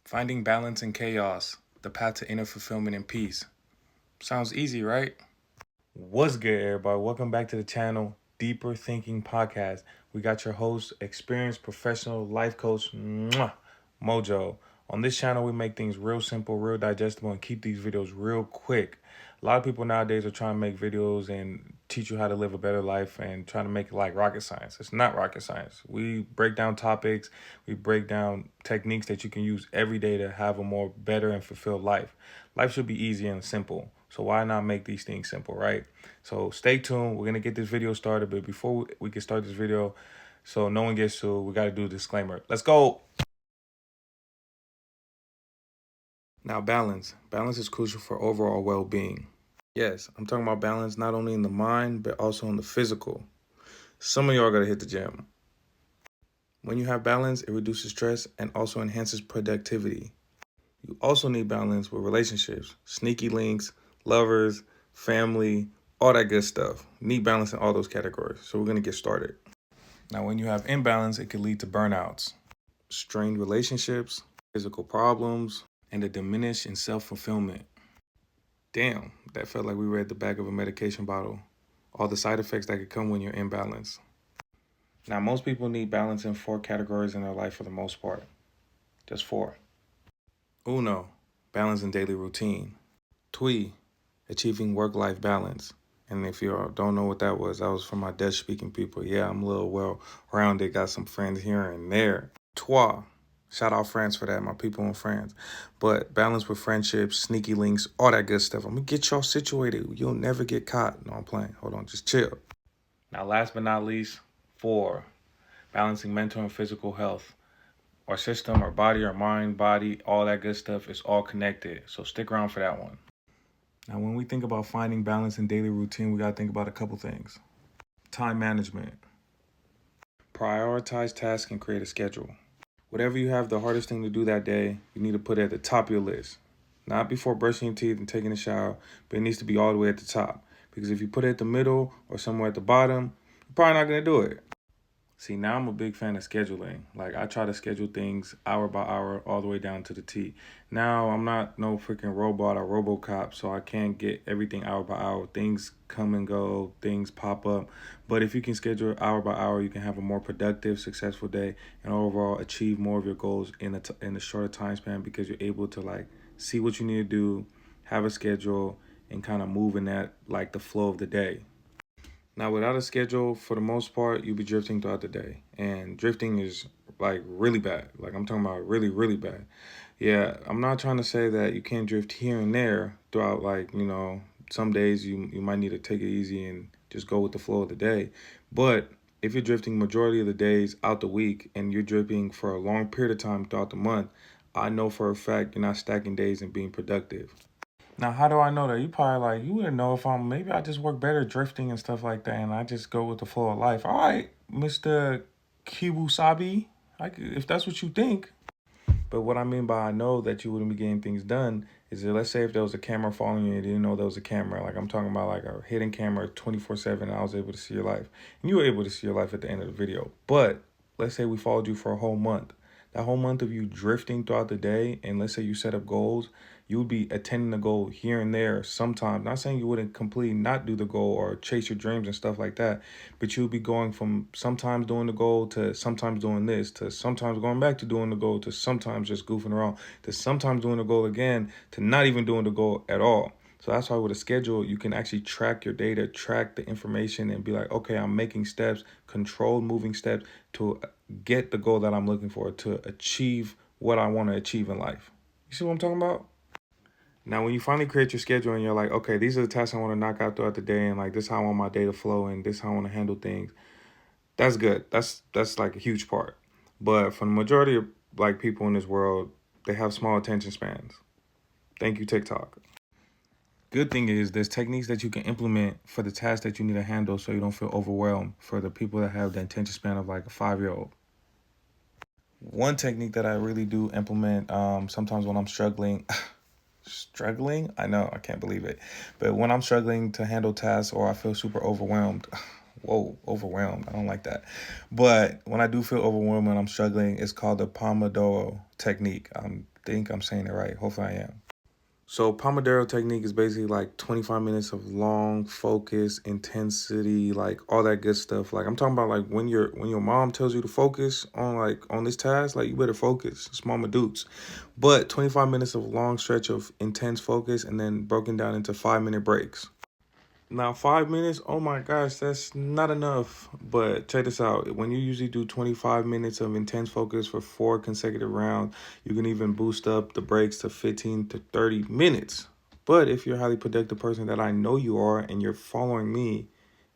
Finding balance in chaos, the path to inner fulfillment and peace. Sounds easy, right? What's good, everybody? Welcome back to the channel, Deeper.Thinking.Podcast. We got your host, experienced professional life coach, Mojo. On this channel, we make things real simple, real digestible, and keep these videos real quick. A lot of people nowadays are trying to make videos and teach you how to live a better life and trying to make it like rocket science. It's not rocket science. We break down topics, we break down techniques that you can use every day to have a more better and fulfilled life. Life should be easy and simple. So why not make these things simple, right? So stay tuned. We're going to get this video started. But before we can start this video, so no one gets sued, we got to do a disclaimer. Let's go. Now, balance. Balance is crucial for overall well-being. Yes, I'm talking about balance not only in the mind, but also in the physical. Some of y'all got to hit the gym. When you have balance, it reduces stress and also enhances productivity. You also need balance with relationships, sneaky links, lovers, family, all that good stuff. You need balance in all those categories. So we're going to get started. Now, when you have imbalance, it can lead to burnouts, strained relationships, physical problems, and a diminish in self-fulfillment. Damn, that felt like we read the back of a medication bottle. All the side effects that could come when you're imbalanced. Now, most people need balance in 4 categories in their life for the most part. Just 4. Uno, balance in daily routine. Twee, achieving work-life balance. And if you don't know what that was from my Dutch-speaking people. Yeah, I'm a little well-rounded, got some friends here and there. Trois, shout out France for that, my people in France. But balance with friendships, sneaky links, all that good stuff. I'm going to get y'all situated. You'll never get caught. No, I'm playing. Hold on, just chill. Now, last but not least, 4, balancing mental and physical health. Our system, our body, our mind, body, all that good stuff is all connected. So stick around for that one. Now, when we think about finding balance in daily routine, we got to think about a couple things. Time management. Prioritize tasks and create a schedule. Whatever you have the hardest thing to do that day, you need to put it at the top of your list. Not before brushing your teeth and taking a shower, but it needs to be all the way at the top. Because if you put it at the middle or somewhere at the bottom, you're probably not going to do it. See, now I'm a big fan of scheduling. Like, I try to schedule things hour by hour all the way down to the T. Now, I'm not no freaking robot or RoboCop, so I can't get everything hour by hour. Things come and go, things pop up. But if you can schedule it hour by hour, you can have a more productive, successful day and overall achieve more of your goals in a shorter time span because you're able to, like, see what you need to do, have a schedule, and kind of move in that, like, the flow of the day. Now, without a schedule, for the most part, you'll be drifting throughout the day. And drifting is, like, really bad. Like, I'm talking about really, really bad. Yeah, I'm not trying to say that you can't drift here and there throughout, like, some days you might need to take it easy and just go with the flow of the day. But if you're drifting majority of the days out the week and you're drifting for a long period of time throughout the month, I know for a fact you're not stacking days and being productive. Now, how do I know that? You probably like, you wouldn't know if maybe I just work better drifting and stuff like that, and I just go with the flow of life. All right, Mr. Kibusabi, if that's what you think. But what I mean by I know that you wouldn't be getting things done is that, let's say if there was a camera following you and you didn't know there was a camera, like I'm talking about like a hidden camera 24/7, and I was able to see your life. And you were able to see your life at the end of the video. But let's say we followed you for a whole month. That whole month of you drifting throughout the day, and let's say you set up goals, you would be attending the goal here and there sometimes. Not saying you wouldn't completely not do the goal or chase your dreams and stuff like that, but you would be going from sometimes doing the goal to sometimes doing this, to sometimes going back to doing the goal, to sometimes just goofing around, to sometimes doing the goal again, to not even doing the goal at all. So that's why with a schedule, you can actually track your data, track the information, and be like, okay, I'm making steps, controlled moving steps to get the goal that I'm looking for, to achieve what I want to achieve in life. You see what I'm talking about? Now, when you finally create your schedule and you're like, okay, these are the tasks I want to knock out throughout the day, and like this is how I want my day to flow, and this is how I want to handle things, that's good. That's like a huge part. But for the majority of like people in this world, they have small attention spans. Thank you, TikTok. Good thing is there's techniques that you can implement for the tasks that you need to handle so you don't feel overwhelmed for the people that have the attention span of like a 5-year-old. One technique that I really do implement sometimes when I'm struggling, I know, I can't believe it. But when I'm struggling to handle tasks or I feel super overwhelmed, whoa, overwhelmed. I don't like that. But when I do feel overwhelmed and I'm struggling, it's called the Pomodoro technique. I think I'm saying it right. Hopefully I am. So Pomodoro technique is basically like 25 minutes of long focus, intensity, like all that good stuff. Like I'm talking about like when your mom tells you to focus on this task, like you better focus. It's Mama Dukes. But 25 minutes of long stretch of intense focus and then broken down into 5-minute breaks. Now, 5 minutes, oh my gosh, that's not enough. But check this out. When you usually do 25 minutes of intense focus for 4 consecutive rounds, you can even boost up the breaks to 15 to 30 minutes. But if you're a highly productive person that I know you are and you're following me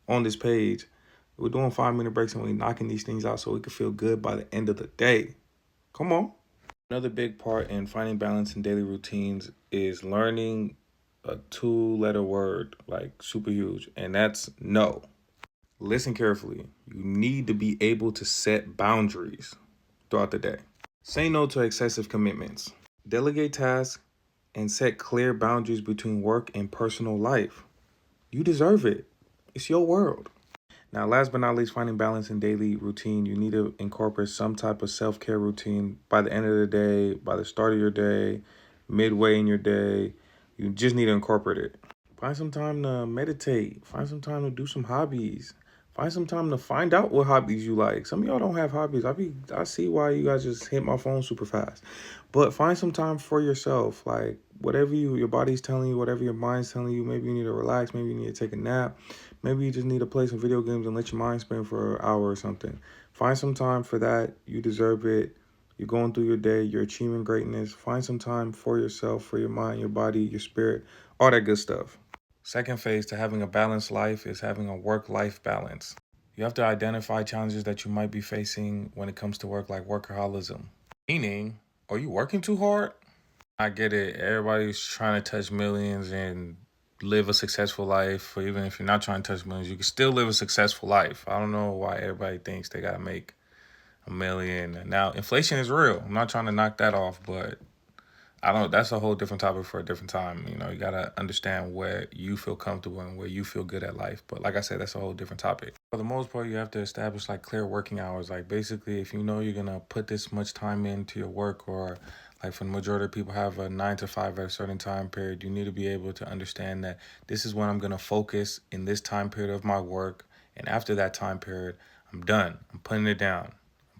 on this page, we're doing 5-minute breaks and we're knocking these things out so we can feel good by the end of the day. Come on. Another big part in finding balance in daily routines is learning a 2-letter word, like super huge, and that's no. Listen carefully. You need to be able to set boundaries throughout the day. Say no to excessive commitments. Delegate tasks and set clear boundaries between work and personal life. You deserve it. It's your world. Now, last but not least, finding balance in daily routine. You need to incorporate some type of self-care routine by the end of the day, by the start of your day, midway in your day. You just need to incorporate it. Find some time to meditate. Find some time to do some hobbies. Find some time to find out what hobbies you like. Some of y'all don't have hobbies. I see why you guys just hit my phone super fast. But find some time for yourself. Like whatever your body's telling you, whatever your mind's telling you, maybe you need to relax, maybe you need to take a nap. Maybe you just need to play some video games and let your mind spin for an hour or something. Find some time for that. You deserve it. You're going through your day. You're achieving greatness. Find some time for yourself, for your mind, your body, your spirit, all that good stuff. Second phase to having a balanced life is having a work-life balance. You have to identify challenges that you might be facing when it comes to work, like workaholism. Meaning, are you working too hard? I get it. Everybody's trying to touch millions and live a successful life. Or even if you're not trying to touch millions, you can still live a successful life. I don't know why everybody thinks they got to make a million. Now, inflation is real. I'm not trying to knock that off, but I don't. That's a whole different topic for a different time. You gotta understand where you feel comfortable and where you feel good at life. But like I said, that's a whole different topic. For the most part, you have to establish like clear working hours. Like basically, if you know you're gonna put this much time into your work, or like for the majority of people have a 9 to 5 at a certain time period, you need to be able to understand that this is when I'm gonna focus in this time period of my work, and after that time period, I'm done. I'm putting it down.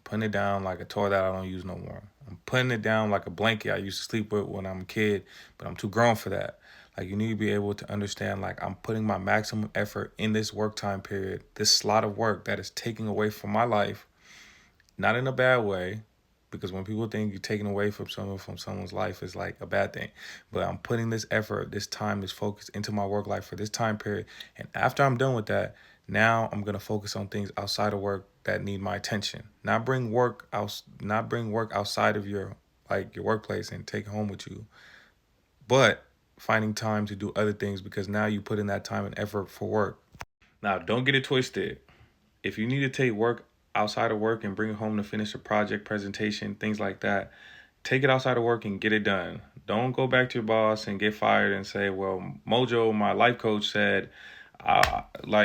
Putting it down like a toy that I don't use no more. I'm putting it down like a blanket I used to sleep with when I'm a kid, but I'm too grown for that. Like you need to be able to understand like I'm putting my maximum effort in this work time period, this slot of work that is taking away from my life, not in a bad way, because when people think you're taking away from someone's life is like a bad thing. But I'm putting this effort, this time, this focus into my work life for this time period. And after I'm done with that, now I'm gonna focus on things outside of work that need my attention. Not bring work outside of your workplace and take it home with you. But finding time to do other things because now you put in that time and effort for work. Now don't get it twisted. If you need to take work outside of work and bring it home to finish a project, presentation, things like that, take it outside of work and get it done. Don't go back to your boss and get fired and say, well, Mojo, my life coach said,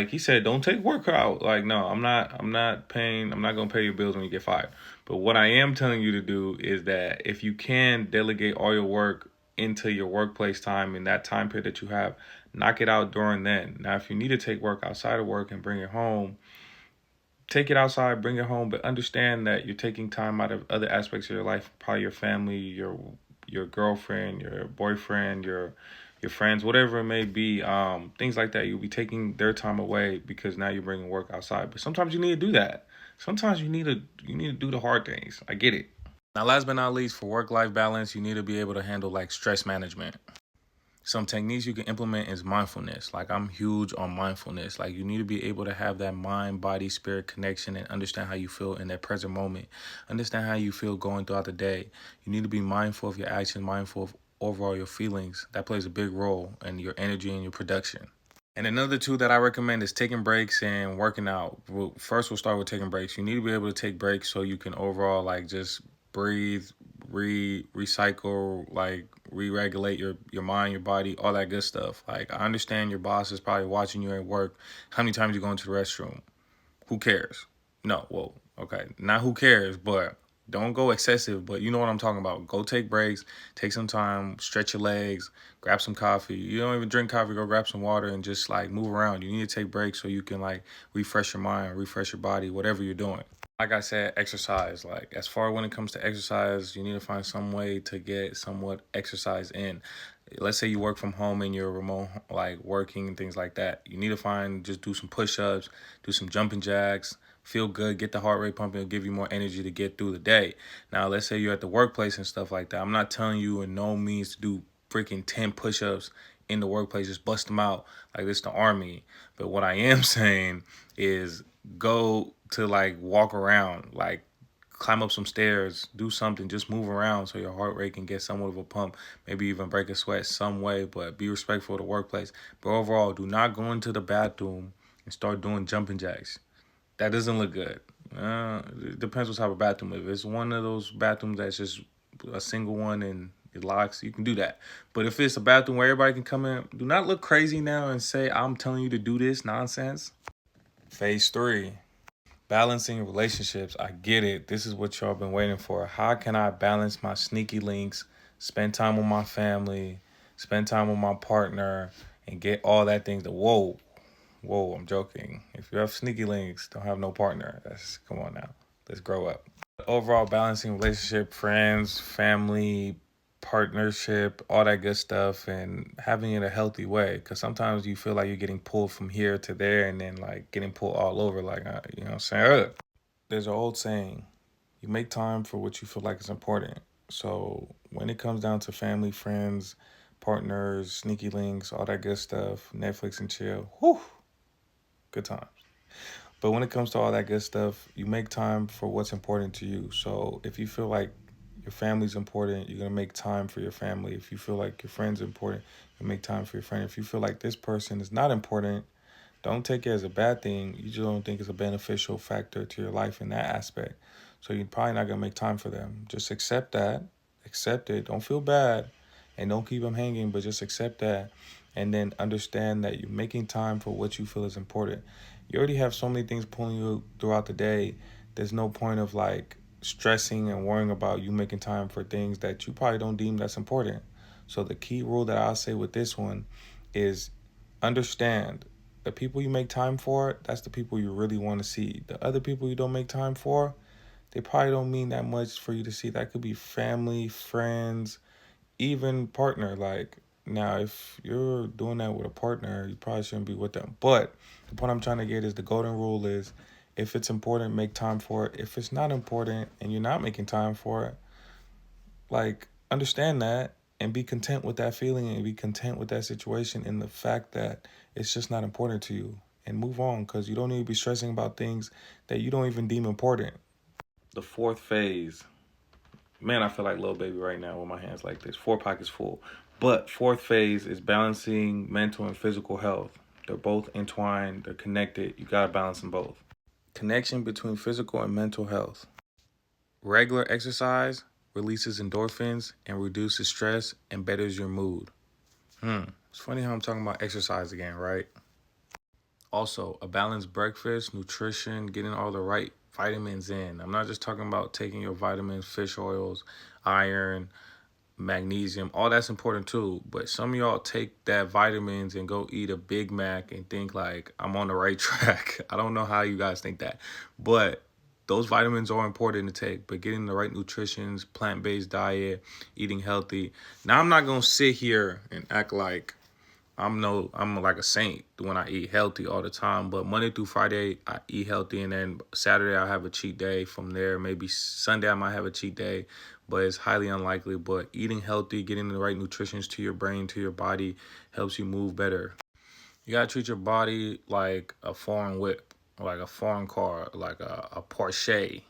he said, don't take work out. Like, no, I'm not going to pay your bills when you get fired. But what I am telling you to do is that if you can delegate all your work into your workplace time in that time period that you have, knock it out during then. Now, if you need to take work outside of work and bring it home, take it outside, bring it home, but understand that you're taking time out of other aspects of your life, probably your family, your girlfriend, your boyfriend, your friends, whatever it may be, things like that. You'll be taking their time away because now you're bringing work outside. But sometimes you need to do that. Sometimes you need to do the hard things. I get it. Now, last but not least, for work-life balance, you need to be able to handle like stress management. Some techniques you can implement is mindfulness. Like I'm huge on mindfulness. Like you need to be able to have that mind, body, spirit connection and understand how you feel in that present moment. Understand how you feel going throughout the day. You need to be mindful of your actions, mindful of overall your feelings. That plays a big role in your energy and your production. And another tool that I recommend is taking breaks and working out. First, we'll start with taking breaks. You need to be able to take breaks so you can overall like just breathe, recycle, like re-regulate your mind, your body, all that good stuff. Like I understand your boss is probably watching you at work. How many times you go into the restroom? Who cares? No, well, okay, not who cares, but don't go excessive. But you know what I'm talking about. Go take breaks, take some time, stretch your legs, grab some coffee. You don't even drink coffee, go grab some water and just like move around. You need to take breaks so you can like refresh your mind, refresh your body, whatever you're doing. Like I said, exercise. Like as far when it comes to exercise, you need to find some way to get somewhat exercise in. Let's say you work from home and you're remote, like working and things like that. You need to just do some push-ups, do some jumping jacks, feel good, get the heart rate pumping. It'll give you more energy to get through the day. Now, let's say you're at the workplace and stuff like that. I'm not telling you in no means to do freaking 10 push-ups in the workplace, just bust them out like this the army. But what I am saying is go to like walk around, like climb up some stairs, do something, just move around so your heart rate can get somewhat of a pump, maybe even break a sweat some way, but be respectful of the workplace. But overall, do not go into the bathroom and start doing jumping jacks. That doesn't look good. It depends what type of bathroom. If it's one of those bathrooms that's just a single one and it locks, you can do that. But if it's a bathroom where everybody can come in, do not look crazy now and say, I'm telling you to do this nonsense. Phase 3. Balancing relationships. I get it. This is what y'all been waiting for. How can I balance my sneaky links, spend time with my family, spend time with my partner, and get all that things? Whoa, I'm joking. If you have sneaky links, don't have no partner. Come on now. Let's grow up. Overall, balancing relationship, friends, family, partnership, all that good stuff, and having it a healthy way. Because sometimes you feel like you're getting pulled from here to there and then like getting pulled all over. Like, you know what I'm saying? There's an old saying, you make time for what you feel like is important. So when it comes down to family, friends, partners, sneaky links, all that good stuff, Netflix and chill, good times. But when it comes to all that good stuff, you make time for what's important to you. So if you feel like your family's important, you're going to make time for your family. If you feel like your friend's important, you make time for your friend. If you feel like this person is not important, don't take it as a bad thing. You just don't think it's a beneficial factor to your life in that aspect. So you're probably not going to make time for them. Just accept that. Accept it. Don't feel bad. And don't keep them hanging, but just accept that. And then understand that you're making time for what you feel is important. You already have so many things pulling you throughout the day. There's no point of like stressing and worrying about you making time for things that you probably don't deem that's important. So the key rule that I'll say with this one is understand the people you make time for, that's the people you really want to see. The other people you don't make time for, they probably don't mean that much for you to see. That could be family, friends, even partner. Like, now, if you're doing that with a partner, you probably shouldn't be with them. But the point I'm trying to get is the golden rule is if it's important, make time for it. If it's not important and you're not making time for it, like, understand that and be content with that feeling and be content with that situation and the fact that it's just not important to you, and move on, because you don't need to be stressing about things that you don't even deem important. The fourth phase. Man, I feel like Lil Baby right now with my hands like this. 4 pockets full. But fourth phase is balancing mental and physical health. They're both entwined. They're connected. You got to balance them both. Connection between physical and mental health. Regular exercise releases endorphins and reduces stress and betters your mood. It's funny how I'm talking about exercise again, right? Also, a balanced breakfast, nutrition, getting all the right vitamins in. I'm not just talking about taking your vitamins, fish oils, iron, magnesium. All that's important too. But some of y'all take that vitamins and go eat a Big Mac and think like I'm on the right track. I don't know how you guys think that. But those vitamins are important to take. But getting the right nutritions, plant-based diet, eating healthy. Now, I'm not going to sit here and act like I'm like a saint when I eat healthy all the time, but Monday through Friday I eat healthy, and then Saturday I have a cheat day. From there, maybe Sunday I might have a cheat day, but it's highly unlikely. But eating healthy, getting the right nutritions to your brain, to your body, helps you move better. You gotta treat your body like a foreign whip, like a foreign car, like a Porsche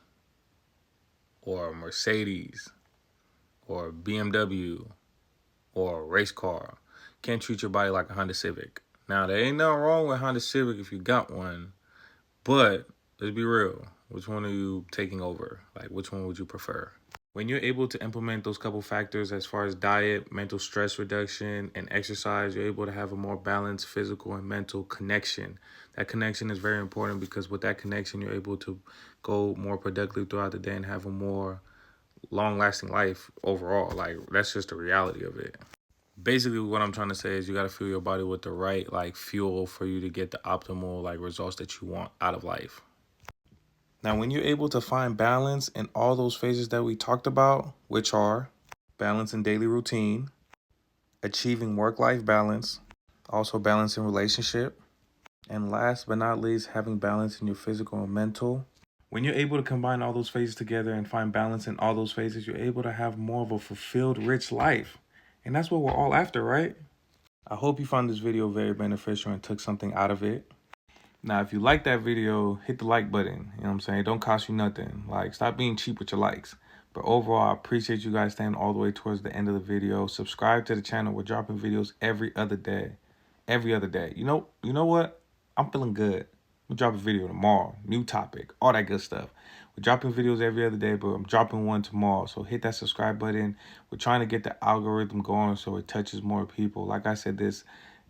or a Mercedes or a BMW or a race car. Can't treat your body like a Honda Civic. Now, there ain't nothing wrong with Honda Civic if you got one, but let's be real. Which one are you taking over? Like, which one would you prefer? When you're able to implement those couple factors as far as diet, mental stress reduction, and exercise, you're able to have a more balanced physical and mental connection. That connection is very important because with that connection, you're able to go more productively throughout the day and have a more long-lasting life overall. Like, that's just the reality of it. Basically, what I'm trying to say is you got to fuel your body with the right, like, fuel for you to get the optimal, like, results that you want out of life. Now, when you're able to find balance in all those phases that we talked about, which are balance in daily routine, achieving work-life balance, also balance in relationship, and last but not least, having balance in your physical and mental. When you're able to combine all those phases together and find balance in all those phases, you're able to have more of a fulfilled, rich life. And that's what we're all after, right? I hope you found this video very beneficial and took something out of it. Now, if you like that video, hit the like button. You know what I'm saying? It don't cost you nothing. Like, stop being cheap with your likes. But overall, I appreciate you guys staying all the way towards the end of the video. Subscribe to the channel. We're dropping videos every other day. Every other day. You know what? I'm feeling good. We'll drop a video tomorrow. New topic. All that good stuff. We're dropping videos every other day, but I'm dropping one tomorrow. So hit that subscribe button. We're trying to get the algorithm going so it touches more people. Like I said, this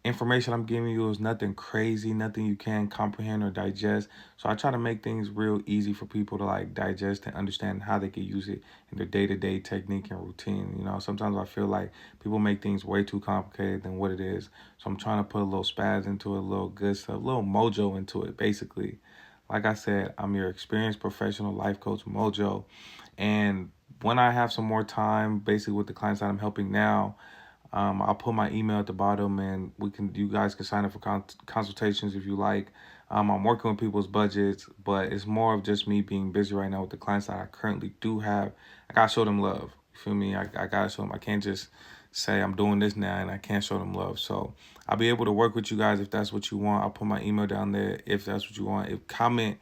information I'm giving you is nothing crazy, nothing you can't comprehend or digest. So I try to make things real easy for people to like digest and understand how they can use it in their day-to-day technique and routine. You know, sometimes I feel like people make things way too complicated than what it is. So I'm trying to put a little spaz into it, a little good stuff, a little mojo into it, basically. Like I said, I'm your experienced professional life coach, Mojo. And when I have some more time, basically with the clients that I'm helping now, I'll put my email at the bottom, and you guys can sign up for consultations if you like. I'm working with people's budgets, but it's more of just me being busy right now with the clients that I currently do have. I gotta show them love. You feel me? I gotta show them. I can't just say I'm doing this now and I can't show them love. So I'll be able to work with you guys if that's what you want. I'll put my email down there if that's what you want. Comment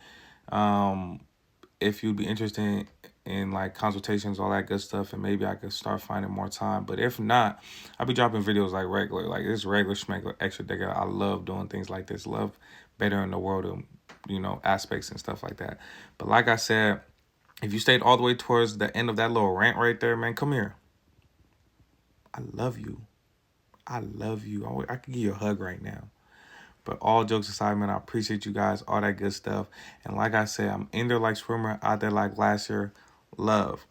if you'd be interested in like consultations, all that good stuff, and maybe I could start finding more time. But if not, I'll be dropping videos like regular, like this regular schmegular extra digger. I love doing things like this. Love better in the world of, aspects and stuff like that. But like I said, if you stayed all the way towards the end of that little rant right there, man, come here. I love you. I love you. I could give you a hug right now. But all jokes aside, man, I appreciate you guys, all that good stuff. And like I said, I'm in there like swimmer, out there like glacier. Love.